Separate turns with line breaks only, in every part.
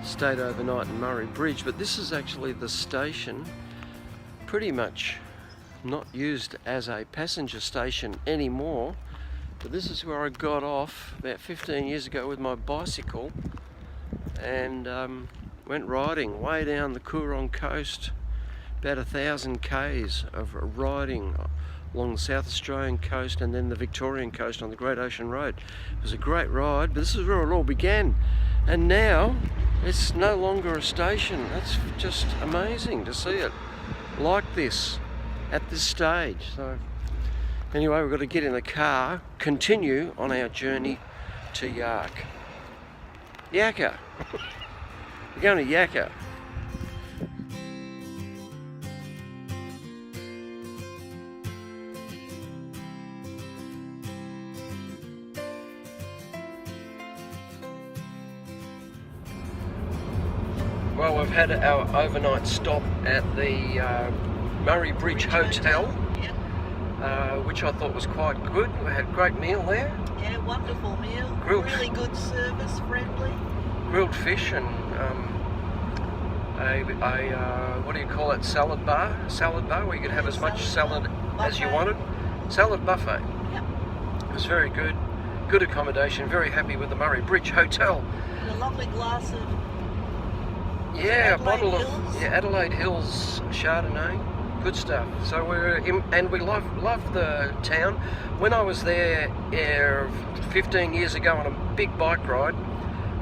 stayed overnight in Murray Bridge, but this is actually the station, pretty much not used as a passenger station anymore, but this is where I got off about 15 years ago with my bicycle and went riding way down the Coorong coast, about 1,000 k's of riding along the South Australian coast and then the Victorian coast on the Great Ocean Road. It was a great ride, but this is where it all began. And now it's no longer a station. That's just amazing to see it like this at this stage. So anyway, we've got to get in the car, continue on our journey to Yakka. We're going to Yakka. Well, we've had our overnight stop at the Murray Bridge Hotel, which I thought was quite good. We had a great meal there.
Yeah, wonderful meal.
Really
good service, friendly.
Grilled fish and what do you call it? Salad bar where you could have as much salad as you wanted. Salad buffet.
Yep.
It was very good. Good accommodation. Very happy with the Murray Bridge Hotel.
And a lovely glass of
a bottle of Adelaide Hills Chardonnay, good stuff. So we love the town. When I was there 15 years ago on a big bike ride,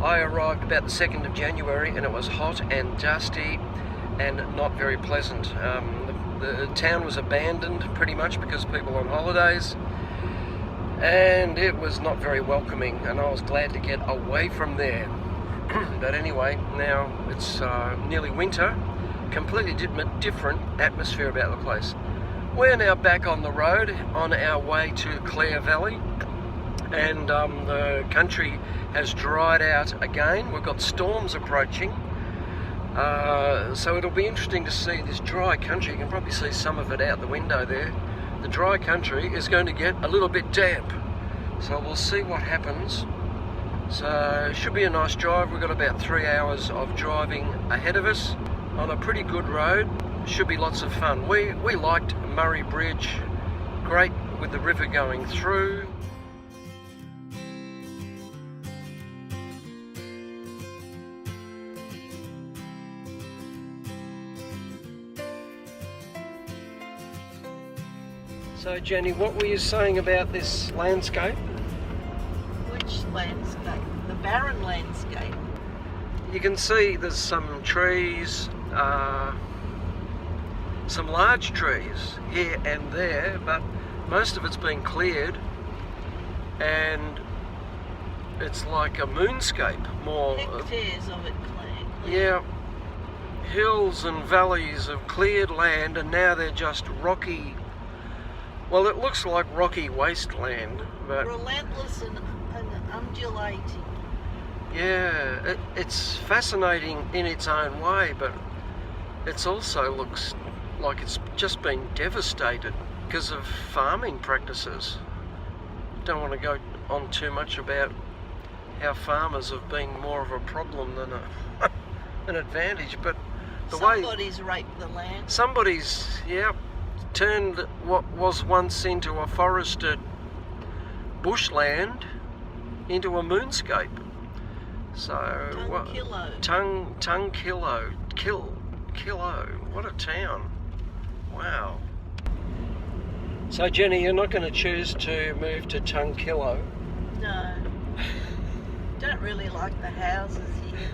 I arrived about the 2nd of January and it was hot and dusty and not very pleasant. The town was abandoned pretty much because people were on holidays, and it was not very welcoming, and I was glad to get away from there. But anyway, now it's nearly winter, completely different atmosphere about the place. We're now back on the road on our way to Clare Valley, and the country has dried out again. We've got storms approaching, so it'll be interesting to see this dry country. You can probably see some of it out the window there. The dry country is going to get a little bit damp, so we'll see what happens. So it should be a nice drive. We've got about 3 hours of driving ahead of us on a pretty good road. Should be lots of fun. We liked Murray Bridge, great with the river going through. So Jenny, what were you saying about this landscape?
Which landscape? The barren landscape.
You can see there's some trees, some large trees here and there, but most of it's been cleared, and it's like a moonscape, more.
Hectares of it cleared.
Yeah, hills and valleys of cleared land, and now they're just rocky. Well, it looks like rocky wasteland, but
relentless and undulating.
Yeah, it's fascinating in its own way, but it also looks like it's just been devastated because of farming practices. Don't want to go on too much about how farmers have been more of a problem than an advantage, but
somebody's raped the land.
Somebody's, turned what was once into a forested bushland into a moonscape. So Kilo, what a town. Wow. So Jenny, you're not going to choose to move to Tungkillo?
No. Don't really like the houses here.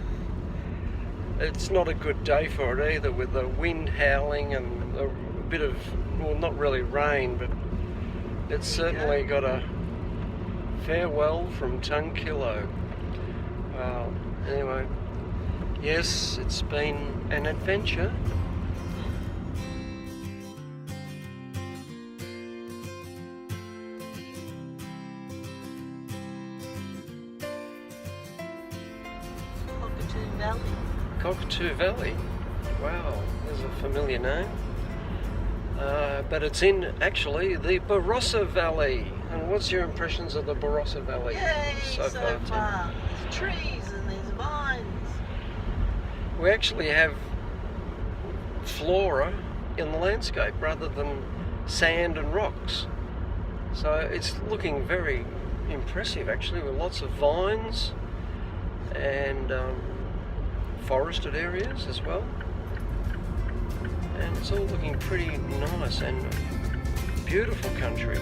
It's not a good day for it either, with the wind howling and a bit of, well, not really rain, but it's certainly got a farewell from Tungkillo. Well, anyway, yes, it's been an adventure. Cockatoo Valley. Wow, there's a familiar name. But it's in actually the Barossa Valley. And what's your impressions of the Barossa Valley
Yay, so far?
Tim?
There's trees and there's vines.
we actually have flora in the landscape rather than sand and rocks. So it's looking very impressive actually, with lots of vines and forested areas as well. And it's all looking pretty nice and beautiful country.